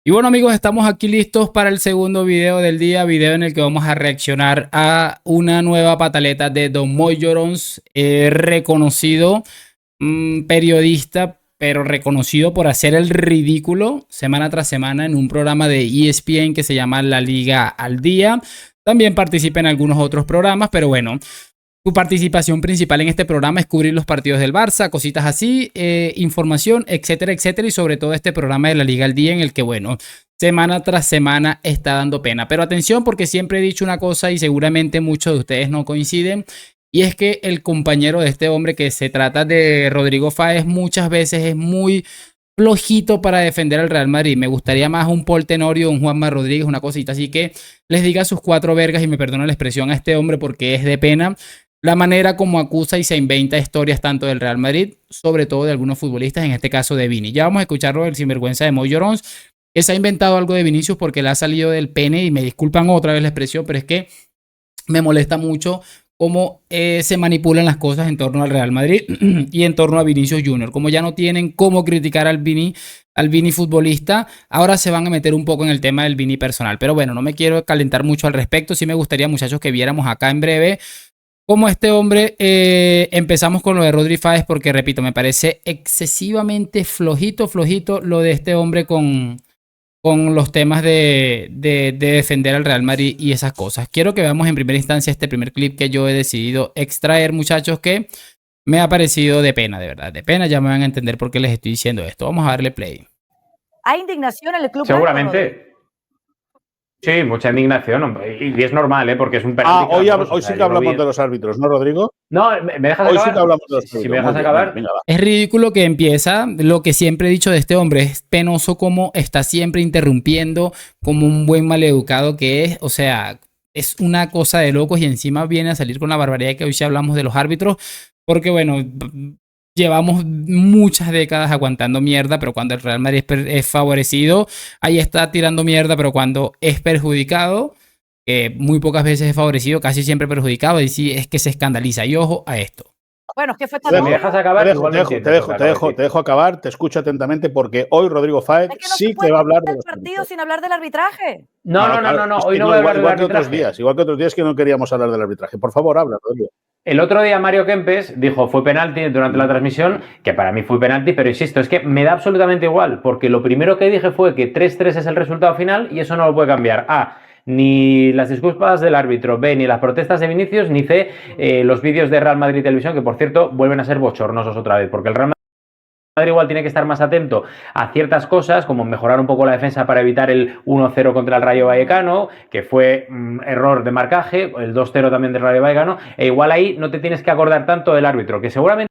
Y bueno amigos, estamos aquí listos para el segundo video del día, video en el que vamos a reaccionar a una nueva pataleta de Don Moy Llorons, reconocido periodista, pero reconocido por hacer el ridículo semana tras semana en un programa de ESPN que se llama La Liga al Día. También participa en algunos otros programas, pero bueno, su participación principal en este programa es cubrir los partidos del Barça, cositas así, información, etcétera, etcétera. Y sobre todo este programa de La Liga al Día en el que, bueno, semana tras semana está dando pena. Pero atención, porque siempre he dicho una cosa y seguramente muchos de ustedes no coinciden. Y es que el compañero de este hombre, que se trata de Rodrigo Fáez, muchas veces es muy flojito para defender al Real Madrid. Me gustaría más un Paul Tenorio, un Juanma Rodríguez, una cosita así, que les diga sus cuatro vergas y me perdona la expresión a este hombre porque es de pena la manera como acusa y se inventa historias tanto del Real Madrid, sobre todo de algunos futbolistas, en este caso de Vini. Ya vamos a escucharlo del sinvergüenza de Moy Llorons, que se ha inventado algo de Vinicius porque le ha salido del pene, y me disculpan otra vez la expresión, pero es que me molesta mucho cómo se manipulan las cosas en torno al Real Madrid y en torno a Vinicius Junior. Como ya no tienen cómo criticar al Vini futbolista, ahora se van a meter un poco en el tema del Vini personal. Pero bueno, no me quiero calentar mucho al respecto. Sí me gustaría, muchachos, que viéramos acá en breve como este hombre. Empezamos con lo de Rodri Fáez porque, repito, me parece excesivamente flojito lo de este hombre con los temas de defender al Real Madrid y esas cosas. Quiero que veamos en primera instancia este primer clip que yo he decidido extraer, muchachos, que me ha parecido de pena, de verdad, de pena. Ya me van a entender por qué les estoy diciendo esto. Vamos a darle play. Hay indignación en el club. Seguramente. Sí, mucha indignación, hombre. Y es normal, porque es un penalti. Hoy sí que hablamos de los árbitros, ¿no, Rodrigo? No, ¿me dejas acabar? Hoy sí que hablamos de los árbitros. Si me dejas acabar. Venga, es ridículo que empieza, lo que siempre he dicho de este hombre, es penoso como está siempre interrumpiendo, como un buen maleducado que es. O sea, es una cosa de locos y encima viene a salir con la barbaridad que hoy sí hablamos de los árbitros, porque bueno, llevamos muchas décadas aguantando mierda, pero cuando el Real Madrid es favorecido, ahí está tirando mierda, pero cuando es perjudicado, muy pocas veces es favorecido, casi siempre perjudicado, y sí es que se escandaliza. Y ojo a esto. Bueno, es que fue ¿Me dejas acabar? Te dejo acabar, te escucho atentamente, porque hoy Rodrigo Fáez sí que va a hablar de los partidos sin hablar del arbitraje. No, hoy no voy a hablar del arbitraje. Igual que otros días que no queríamos hablar del arbitraje. Por favor, habla, Rodrigo. El otro día Mario Kempes dijo fue penalti durante la transmisión, que para mí fue penalti, pero insisto, es que me da absolutamente igual, porque lo primero que dije fue que 3-3 es el resultado final y eso no lo puede cambiar. Ni las disculpas del árbitro, B, ni las protestas de Vinicius, ni C, los vídeos de Real Madrid Televisión, que por cierto vuelven a ser bochornosos otra vez, porque el Real Madrid igual tiene que estar más atento a ciertas cosas, como mejorar un poco la defensa para evitar el 1-0 contra el Rayo Vallecano, que fue error de marcaje, el 2-0 también del Rayo Vallecano, e igual ahí no te tienes que acordar tanto del árbitro, que seguramente...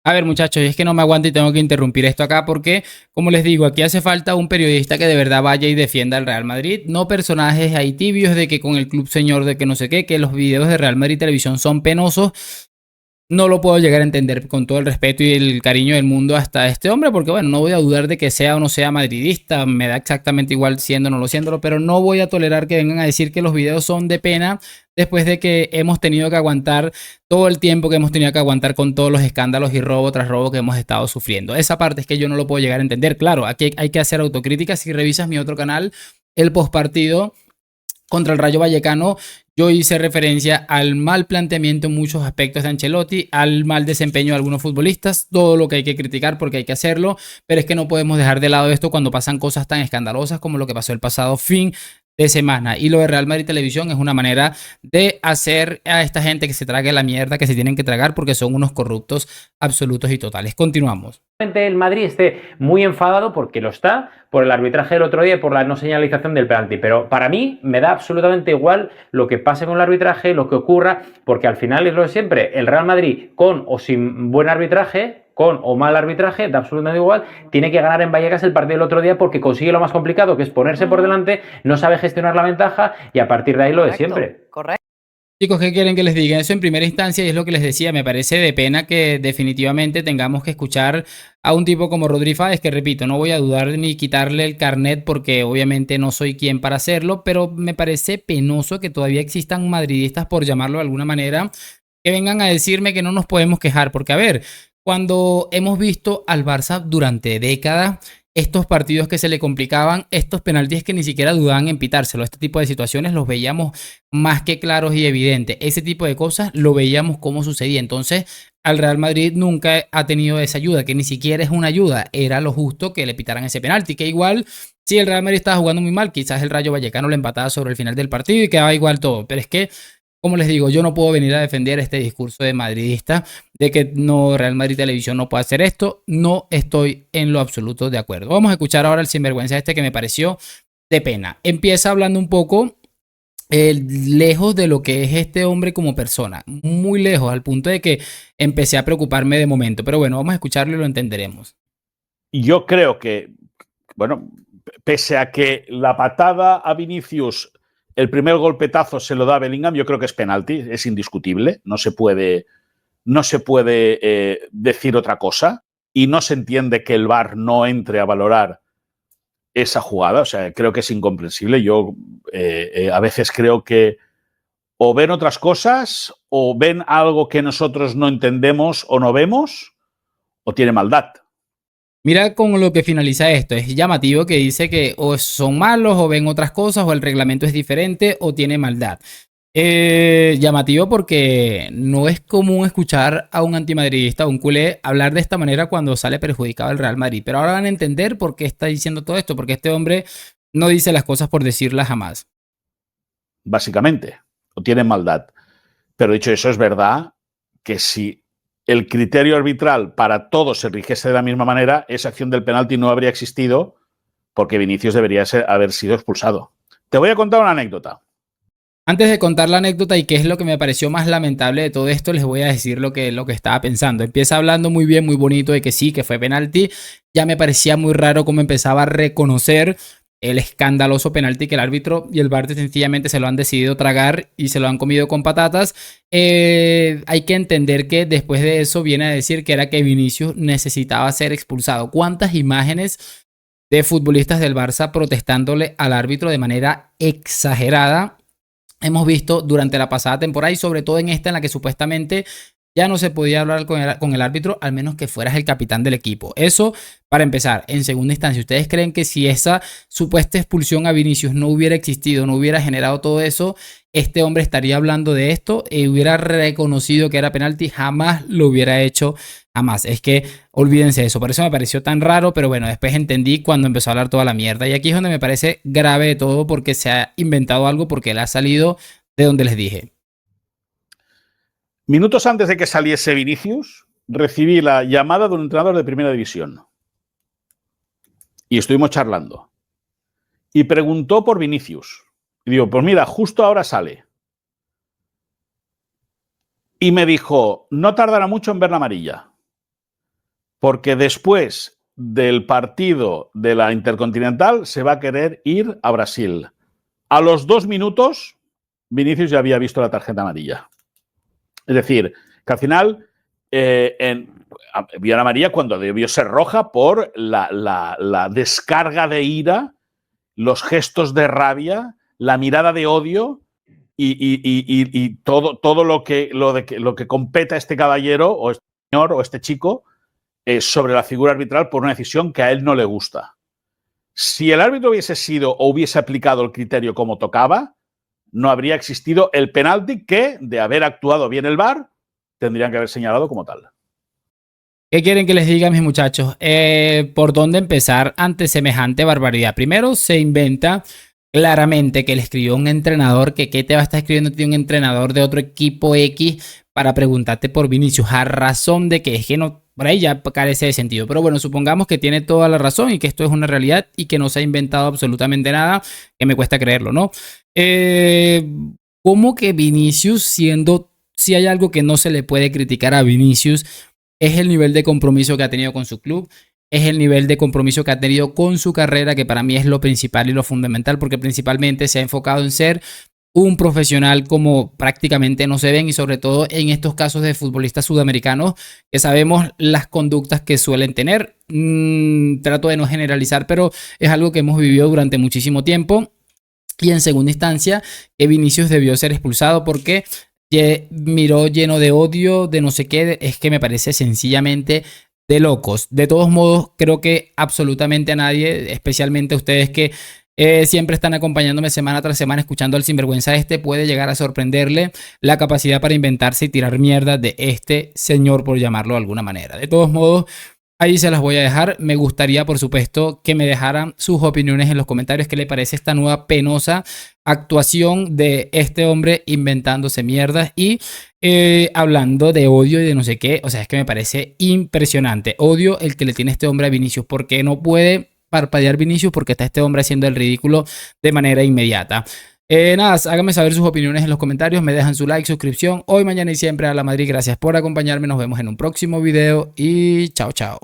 A ver, muchachos, es que no me aguanto y tengo que interrumpir esto acá porque, como les digo, aquí hace falta un periodista que de verdad vaya y defienda al Real Madrid, no personajes ahí tibios de que con el club señor de que no sé qué, que los videos de Real Madrid Televisión son penosos. No lo puedo llegar a entender, con todo el respeto y el cariño del mundo hasta este hombre, porque bueno, no voy a dudar de que sea o no sea madridista, me da exactamente igual siendo o no lo siendo, pero no voy a tolerar que vengan a decir que los videos son de pena después de que hemos tenido que aguantar todo el tiempo que hemos tenido que aguantar con todos los escándalos y robo tras robo que hemos estado sufriendo. Esa parte es que yo no lo puedo llegar a entender. Claro, aquí hay que hacer autocrítica. Si revisas mi otro canal, el postpartido contra el Rayo Vallecano, yo hice referencia al mal planteamiento en muchos aspectos de Ancelotti, al mal desempeño de algunos futbolistas, todo lo que hay que criticar porque hay que hacerlo, pero es que no podemos dejar de lado esto cuando pasan cosas tan escandalosas como lo que pasó el pasado fin de semana. Y lo de Real Madrid Televisión es una manera de hacer a esta gente que se trague la mierda que se tienen que tragar porque son unos corruptos absolutos y totales. Continuamos. El Madrid esté muy enfadado, porque lo está, por el arbitraje del otro día y por la no señalización del penalti, pero para mí me da absolutamente igual lo que pase con el arbitraje, lo que ocurra, porque al final es lo de siempre, el Real Madrid con o sin buen arbitraje, con o mal arbitraje, da absolutamente igual, tiene que ganar en Vallecas el partido del otro día porque consigue lo más complicado, que es ponerse por delante, no sabe gestionar la ventaja y a partir de ahí lo de siempre. Correcto. Chicos, ¿qué quieren que les diga? Eso en primera instancia, y es lo que les decía, me parece de pena que definitivamente tengamos que escuchar a un tipo como Rodri Fáez, que repito, no voy a dudar ni quitarle el carnet porque obviamente no soy quien para hacerlo, pero me parece penoso que todavía existan madridistas, por llamarlo de alguna manera, que vengan a decirme que no nos podemos quejar, porque a ver, cuando hemos visto al Barça durante décadas estos partidos que se le complicaban, estos penaltis que ni siquiera dudaban en pitárselo. Este tipo de situaciones los veíamos más que claros y evidentes. Ese tipo de cosas lo veíamos cómo sucedía. Entonces, al Real Madrid nunca ha tenido esa ayuda, que ni siquiera es una ayuda, era lo justo que le pitaran ese penalti, que igual, si el Real Madrid estaba jugando muy mal, quizás el Rayo Vallecano le empataba sobre el final del partido y quedaba igual todo, pero es que, como les digo, yo no puedo venir a defender este discurso de madridista de que no, Real Madrid Televisión no puede hacer esto. No estoy en lo absoluto de acuerdo. Vamos a escuchar ahora el sinvergüenza este que me pareció de pena. Empieza hablando un poco lejos de lo que es este hombre como persona, muy lejos, al punto de que empecé a preocuparme de momento, pero bueno, vamos a escucharlo y lo entenderemos. Yo creo que, bueno, pese a que la patada a Vinicius, el primer golpetazo se lo da a Bellingham, yo creo que es penalti, es indiscutible, no se puede decir otra cosa y no se entiende que el VAR no entre a valorar esa jugada, o sea, creo que es incomprensible. Yo a veces creo que o ven otras cosas o ven algo que nosotros no entendemos o no vemos o tiene maldad. Mira con lo que finaliza esto, es llamativo que dice que o son malos o ven otras cosas o el reglamento es diferente o tiene maldad. Llamativo porque no es común escuchar a un antimadridista o un culé hablar de esta manera cuando sale perjudicado el Real Madrid. Pero ahora van a entender por qué está diciendo todo esto, porque este hombre no dice las cosas por decirlas jamás. Básicamente, o tienen maldad. Pero dicho eso, es verdad que si el criterio arbitral para todos se rigiese de la misma manera, esa acción del penalti no habría existido porque Vinicius debería haber sido expulsado. Te voy a contar una anécdota. Antes de contar la anécdota y qué es lo que me pareció más lamentable de todo esto, les voy a decir lo que estaba pensando. Empieza hablando muy bien, muy bonito de que sí, que fue penalti. Ya me parecía muy raro cómo empezaba a reconocer el escandaloso penalti que el árbitro y el VAR sencillamente se lo han decidido tragar y se lo han comido con patatas. Hay que entender que después de eso viene a decir que era que Vinicius necesitaba ser expulsado. ¿Cuántas imágenes de futbolistas del Barça protestándole al árbitro de manera exagerada hemos visto durante la pasada temporada y sobre todo en esta en la que supuestamente ya no se podía hablar con el árbitro al menos que fueras el capitán del equipo? Eso para empezar. En segunda instancia, ¿ustedes creen que si esa supuesta expulsión a Vinicius no hubiera existido, no hubiera generado todo eso, este hombre estaría hablando de esto y hubiera reconocido que era penalti? Jamás lo hubiera hecho, jamás. Es que olvídense de eso. Por eso me pareció tan raro, pero bueno, después entendí cuando empezó a hablar toda la mierda. Y aquí es donde me parece grave de todo porque se ha inventado algo porque le ha salido de donde les dije. Minutos antes de que saliese Vinicius, recibí la llamada de un entrenador de primera división. Y estuvimos charlando. Y preguntó por Vinicius. Y digo, pues mira, justo ahora sale. Y me dijo, no tardará mucho en ver la amarilla. Porque después del partido de la Intercontinental se va a querer ir a Brasil. A los 2 minutos, Vinicius ya había visto la tarjeta amarilla. Es decir, que al final vio la amarilla cuando debió ser roja por la descarga de ira, los gestos de rabia, la mirada de odio y todo lo que compete a este caballero o este señor o este chico sobre la figura arbitral por una decisión que a él no le gusta. Si el árbitro hubiese sido o hubiese aplicado el criterio como tocaba, no habría existido el penalti que, de haber actuado bien el VAR, tendrían que haber señalado como tal. ¿Qué quieren que les diga, mis muchachos? ¿Por dónde empezar ante semejante barbaridad? Primero, se inventa claramente que le escribió un entrenador, que qué te va a estar escribiendo un entrenador de otro equipo X para preguntarte por Vinicius, a razón de que es que no, por ahí ya carece de sentido. Pero bueno, supongamos que tiene toda la razón y que esto es una realidad y que no se ha inventado absolutamente nada, que me cuesta creerlo, ¿no? ¿Cómo que Vinicius, siendo, si hay algo que no se le puede criticar a Vinicius, es el nivel de compromiso que ha tenido con su club, es el nivel de compromiso que ha tenido con su carrera, que para mí es lo principal y lo fundamental, porque principalmente se ha enfocado en ser un profesional como prácticamente no se ven, y sobre todo en estos casos de futbolistas sudamericanos que sabemos las conductas que suelen tener. Trato de no generalizar, pero es algo que hemos vivido durante muchísimo tiempo. Y en segunda instancia, que Vinicius debió ser expulsado porque miró lleno de odio, de no sé qué. Es que me parece sencillamente de locos. De todos modos, creo que absolutamente a nadie, especialmente a ustedes que siempre están acompañándome semana tras semana escuchando al sinvergüenza puede llegar a sorprenderle la capacidad para inventarse y tirar mierda de este señor, por llamarlo de alguna manera. De todos modos, ahí se las voy a dejar. Me gustaría, por supuesto, que me dejaran sus opiniones en los comentarios. ¿Qué le parece esta nueva penosa actuación de este hombre inventándose mierdas y hablando de odio y de no sé qué? O sea, es que me parece impresionante. Odio el que le tiene este hombre a Vinicius, porque no puede parpadear Vinicius, porque está este hombre haciendo el ridículo de manera inmediata. Nada, háganme saber sus opiniones en los comentarios, me dejan su like, suscripción, hoy, mañana y siempre a la Madrid. Gracias por acompañarme, nos vemos en un próximo video y chao, chao.